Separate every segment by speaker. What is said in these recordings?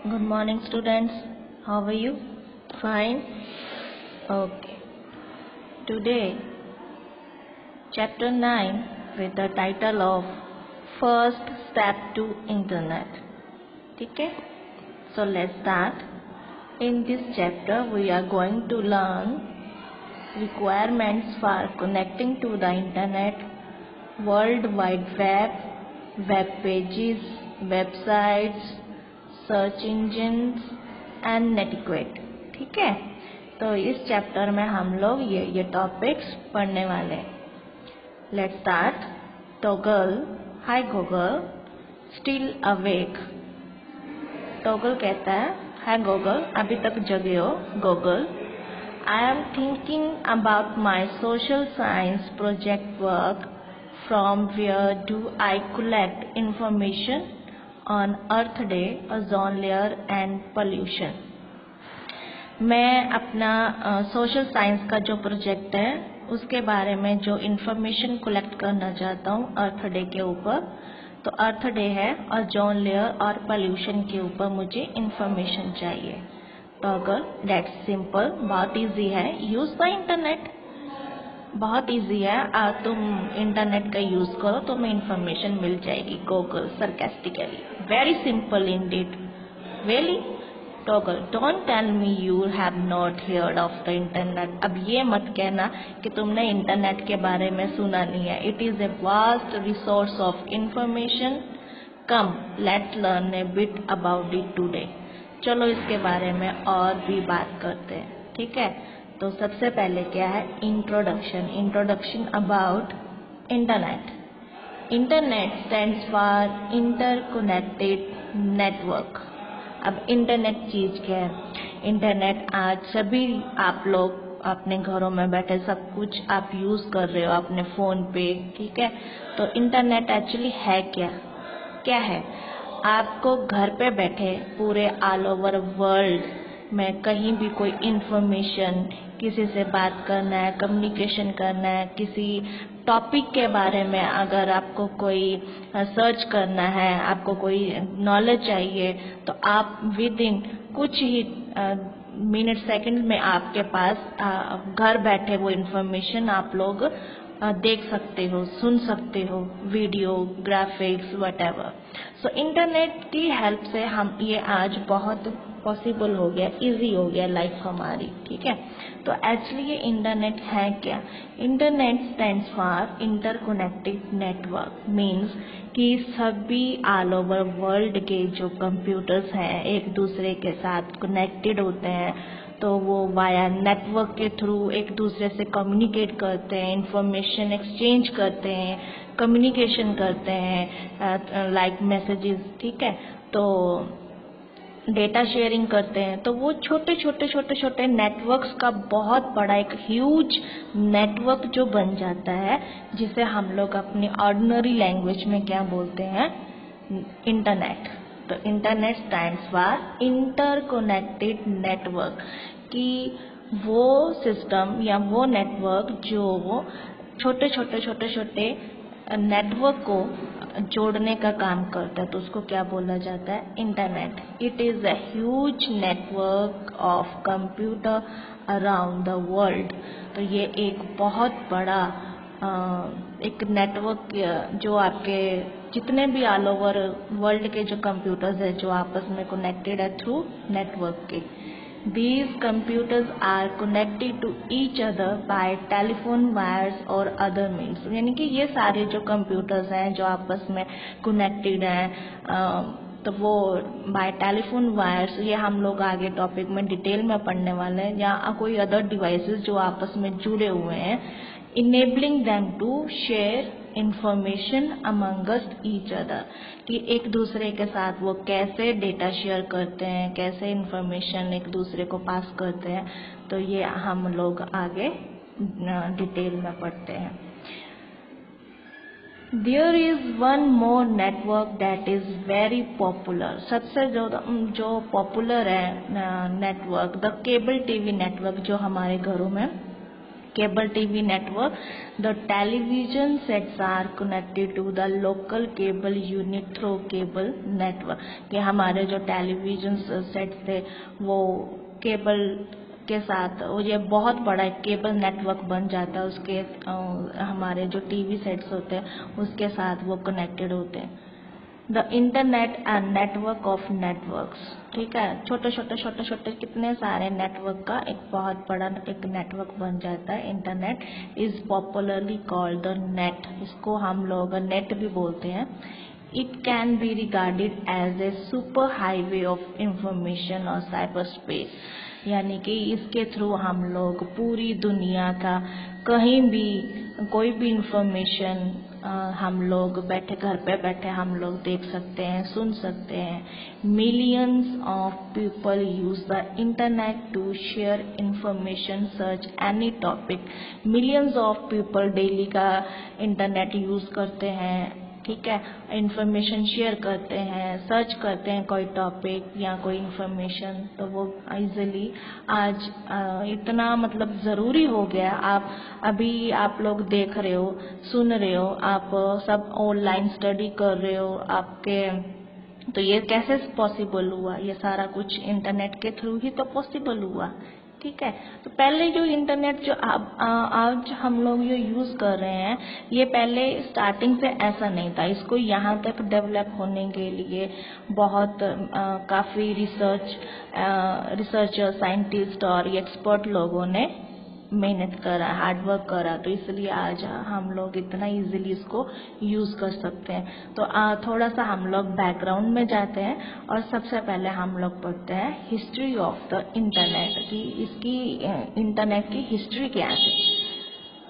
Speaker 1: Good morning, students. How are you? Fine? Okay. Today, chapter 9 with the title of First Step to Internet. Okay? So let's start. In this chapter, we are going to learn requirements for connecting to the Internet, World Wide Web, web pages, websites, search engines and netiquette. ठीक है, तो इस chapter में हम लोग ये topics पढ़ने वाले हैं. Let's start. Toggle. Hi Google. Still awake. Toggle कहता है, हाय गूगल, अभी तक जगे हो? Google. I am thinking about my social science project work. From where do I collect information on Earth Day, ozone layer and pollution. मैं अपना social science का जो प्रोजेक्ट है उसके बारे में जो इन्फॉर्मेशन कलेक्ट करना चाहता हूँ अर्थ डे के ऊपर. तो अर्थ डे है, ओजोन लेयर और पोल्यूशन के ऊपर मुझे इन्फॉर्मेशन चाहिए. टॉगल. दैट्स सिंपल, बहुत इजी है. Use the internet. बहुत इजी है, तुम इंटरनेट का यूज करो, तुम्हें इंफॉर्मेशन मिल जाएगी. Google sarcastically. Very simple indeed. Really? Toggle. Don't tell me you have not heard of the internet. अब ये मत कहना कि तुमने इंटरनेट के बारे में सुना नहीं है. It is a vast resource of information. Come let's learn A bit about it today. चलो इसके बारे में और भी बात करते हैं. ठीक है, तो सबसे पहले क्या है? Introduction. Introduction about internet. Internet stands for interconnected network. अब इंटरनेट चीज क्या है? इंटरनेट आज सभी आप लोग अपने घरों में बैठे सब कुछ आप यूज कर रहे हो अपने फोन पे. ठीक है, तो इंटरनेट एक्चुअली है क्या? क्या है? आपको घर पे बैठे पूरे ऑल ओवर वर्ल्ड में कहीं भी कोई इंफॉर्मेशन, किसी से बात करना है, कम्युनिकेशन करना है, किसी टॉपिक के बारे में अगर आपको कोई सर्च करना है, आपको कोई नॉलेज चाहिए, तो आप विद इन कुछ ही मिनट सेकंड में आपके पास घर बैठे वो इंफॉर्मेशन आप लोग देख सकते हो, सुन सकते हो, video, graphics, whatever. So internet की हेल्प से हम ये आज बहुत पॉसिबल हो गया, इजी हो गया लाइफ हमारी. ठीक है, तो एक्चुअली ये इंटरनेट है क्या? Internet stands for interconnected network. Means कि सभी ऑल ओवर वर्ल्ड के जो कंप्यूटर्स हैं एक दूसरे के साथ कनेक्टेड होते हैं. तो वो वाया नेटवर्क के थ्रू एक दूसरे से कम्युनिकेट करते हैं, इंफॉर्मेशन एक्सचेंज करते हैं, कम्युनिकेशन करते हैं, लाइक मैसेजेस. ठीक है, तो डेटा शेयरिंग करते हैं. तो वो छोटे छोटे नेटवर्क्स का बहुत बड़ा एक ह्यूज नेटवर्क जो बन जाता है, जिसे हम लोग अपनी ऑर्डिनरी लैंग्वेज में क्या बोलते हैं? इंटरनेट. तो internet stands for interconnected network. कि वो सिस्टम या वो नेटवर्क जो छोटे नेटवर्क को जोड़ने का काम करता है, तो उसको क्या बोला जाता है? Internet. It is a huge network of computer around the world. तो ये एक बहुत बड़ा एक नेटवर्क जो आपके जितने भी ऑल ओवर वर्ल्ड के जो कंप्यूटर्स है जो आपस में कनेक्टेड है थ्रू नेटवर्क के. These computers are connected to each other by telephone wires or other means. यानी कि ये सारे जो कंप्यूटर्स हैं जो आपस में कनेक्टेड हैं, तो वो बाय टेलीफोन वायर्स, ये हम लोग आगे टॉपिक में डिटेल में पढ़ने वाले हैं, या कोई अदर डिवाइसेस जो आपस में जुड़े हुए हैं, enabling them to share information amongst each other. कि एक दूसरे के साथ वो कैसे डेटा शेयर करते हैं, कैसे इंफॉर्मेशन एक दूसरे को पास करते हैं. तो ये हम लोग आगे डिटेल में पढ़ते हैं. There is one more network that is very popular. सबसे जो पॉपुलर है network, the cable TV network, जो हमारे घरों में cable TV network, the television sets are connected to the local cable unit through cable network. कि हमारे जो टेलीविजन सेट्स थे वो केबल के साथ वो ये बहुत बड़ा एक केबल नेटवर्क बन जाता है, उसके हमारे जो टीवी सेट्स होते हैं उसके साथ वो कनेक्टेड होते हैं. The internet and network of networks. ठीक है, छोटे छोटे कितने सारे नेटवर्क का एक बहुत बड़ा एक नेटवर्क बन जाता है. Internet is popularly called the net. इसको हम लोग नेट भी बोलते हैं. It can be regarded as a super highway of information और साइबर स्पेस. यानी कि इसके थ्रू हम लोग पूरी दुनिया का कहीं भी कोई भी इंफॉर्मेशन हम लोग घर पे बैठे हम लोग देख सकते हैं, सुन सकते हैं. Millions of people use the internet to share information, search any topic. Millions of people daily का इंटरनेट यूज करते हैं. ठीक है, इंफॉर्मेशन शेयर करते हैं, सर्च करते हैं कोई टॉपिक या कोई इंफॉर्मेशन, तो वो इजीली आज इतना मतलब ज़रूरी हो गया. आप लोग देख रहे हो, सुन रहे हो, आप सब ऑनलाइन स्टडी कर रहे हो आपके, तो ये कैसे पॉसिबल हुआ? ये सारा कुछ इंटरनेट के थ्रू ही तो पॉसिबल हुआ. ठीक है, तो पहले जो इंटरनेट जो आज हम लोग जो यूज़ कर रहे हैं, ये पहले स्टार्टिंग से ऐसा नहीं था. इसको यहाँ तक डेवलप होने के लिए बहुत काफ़ी रिसर्चर, साइंटिस्ट और एक्सपर्ट लोगों ने मेहनत करा, हार्डवर्क करा, तो इसलिए आज हम लोग इतना इजीली इसको यूज़ कर सकते हैं. तो थोड़ा सा हम लोग बैकग्राउंड में जाते हैं और सबसे पहले हम लोग पढ़ते हैं हिस्ट्री ऑफ द इंटरनेट की इसकी इंटरनेट की हिस्ट्री क्या है.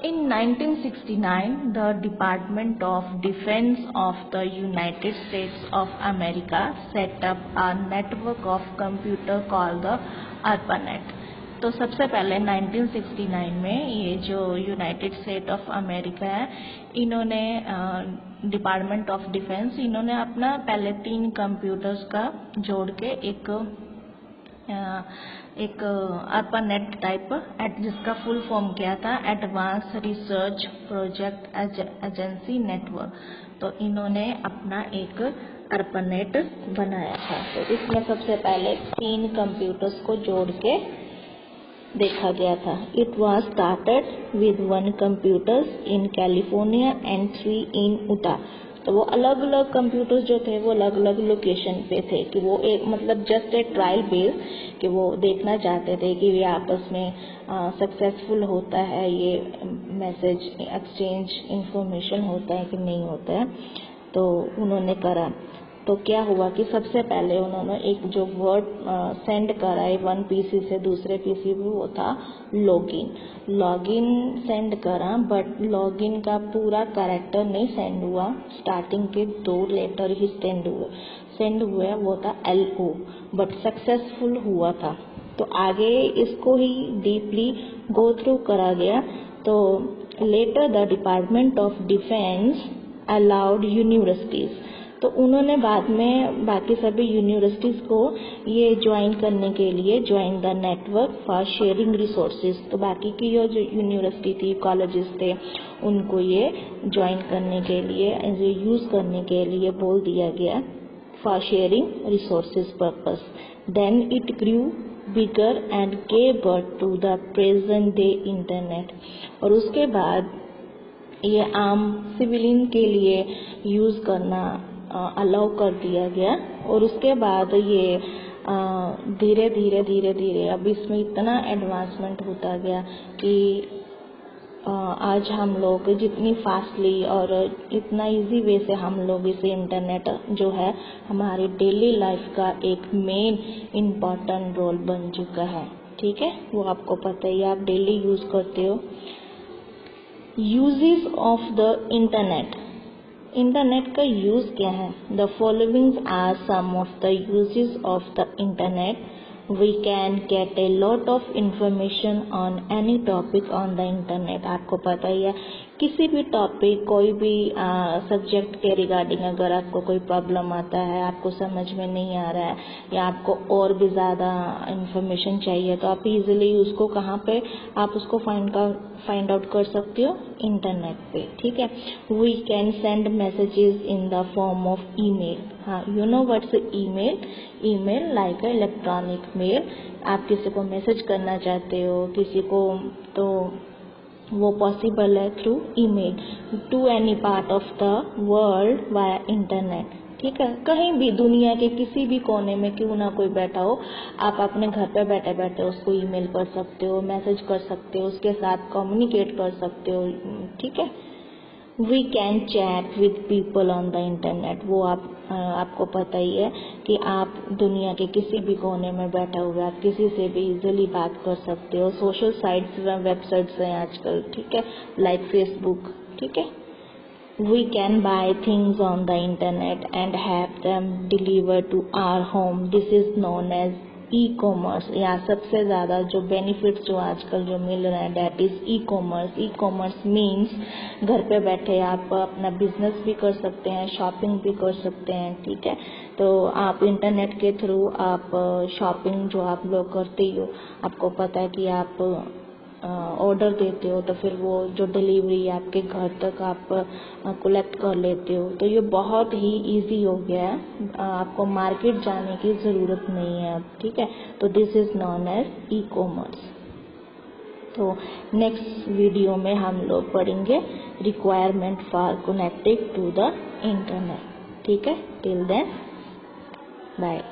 Speaker 1: In 1969, the Department of Defense of the United States of America set up a network of computer called the ARPANET. तो सबसे पहले 1969 में ये जो यूनाइटेड स्टेट ऑफ अमेरिका है, इन्होंने डिपार्टमेंट ऑफ डिफेंस, इन्होंने अपना पहले 3 कंप्यूटर्स का जोड़ के एक ARPANET टाइप, जिसका फुल फॉर्म क्या था, advance research project agency network. तो इन्होंने अपना एक ARPANET बनाया था. तो इसमें सबसे पहले 3 कंप्यूटर्स को जोड़ के देखा गया था. It was started with 1 computers in California and 3 इन उटा. तो वो अलग अलग कंप्यूटर्स जो थे वो अलग अलग लोकेशन पे थे, कि वो एक मतलब जस्ट एक ट्रायल बेस, कि वो देखना चाहते थे कि ये आपस में सक्सेसफुल होता है, ये मैसेज एक्सचेंज इंफॉर्मेशन होता है कि नहीं होता है. तो उन्होंने करा. तो क्या हुआ कि सबसे पहले उन्होंने एक जो वर्ड सेंड करा है 1 पीसी से दूसरे पीसी पे, वो था लॉगिन सेंड करा. बट लॉगिन का पूरा कैरेक्टर नहीं सेंड हुआ, स्टार्टिंग के 2 लेटर ही सेंड हुए, वो था LO, बट सक्सेसफुल हुआ था. तो आगे इसको ही डीपली गो थ्रू करा गया. तो later the department of defence allowed universities. तो उन्होंने बाद में बाकी सभी यूनिवर्सिटीज़ को ये ज्वाइन करने के लिए join the network for sharing resources. तो बाकी की जो यूनिवर्सिटी थी, कॉलेजेस थे, उनको ये ज्वाइन करने के लिए, यूज़ करने के लिए बोल दिया गया for sharing resources purpose. Then it grew bigger and gave birth to the present day internet. और उसके बाद ये आम सिविलियन के लिए यूज़ करना अलाउ कर दिया गया. और उसके बाद ये धीरे धीरे अब इसमें इतना एडवांसमेंट होता गया कि आज हम लोग जितनी फास्टली और इतना इजी वे से हम लोग इसे इंटरनेट जो है हमारी डेली लाइफ का एक मेन इम्पॉर्टेंट रोल बन चुका है. ठीक है, वो आपको पता ही, आप डेली यूज़ करते हो. Uses of the internet. Internet का यूज़ क्या है? The following are some of the uses of the internet. We can get a lot of information on any topic on the internet. आपको पता ही है किसी भी टॉपिक, कोई भी सब्जेक्ट के रिगार्डिंग अगर आपको कोई प्रॉब्लम आता है, आपको समझ में नहीं आ रहा है या आपको और भी ज़्यादा इंफॉर्मेशन चाहिए, तो आप इजीली उसको कहाँ पे आप उसको फाइंड आउट कर सकते हो, इंटरनेट पे, ठीक है। We can send messages in the form of email. हाँ, you know what's email? Email like electronic mail. आप किसी को मैसेज करना चाहते हो किसी को, तो वो पॉसिबल है through email to any part of the world via internet, ठीक है। कहीं भी दुनिया के किसी भी कोने में क्यों ना कोई बैठा हो, आप अपने घर पे बैठे बैठे उसको ईमेल कर सकते हो, मैसेज कर सकते हो, उसके साथ कम्युनिकेट कर सकते हो, ठीक है। We can chat with people on the internet. वो आपको पता ही है कि आप दुनिया के किसी भी कोने में बैठे हुए आप किसी से भी इजीली बात कर सकते हो। सोशल साइट्स व वेबसाइट्स हैं आजकल, ठीक है, लाइक फेसबुक, ठीक है। We can buy things on the internet and have them deliver to our home. This is known as e commerce. या सबसे ज़्यादा जो बेनिफिट्स जो आजकल जो मिल रहे हैं, that is e commerce. E commerce means घर पे बैठे आप अपना बिजनेस भी कर सकते हैं, शॉपिंग भी कर सकते हैं, ठीक है। तो आप इंटरनेट के थ्रू आप शॉपिंग जो आप लोग करते ही हो, आपको पता है कि आप ऑर्डर देते हो तो फिर वो जो डिलीवरी आपके घर तक आप कलेक्ट कर लेते हो। तो ये बहुत ही इजी हो गया है, आपको मार्केट जाने की ज़रूरत नहीं है अब, ठीक है। तो this is known as e commerce. तो नेक्स्ट वीडियो में हम लोग पढ़ेंगे requirement for connecting to the internet, ठीक है। Till then bye.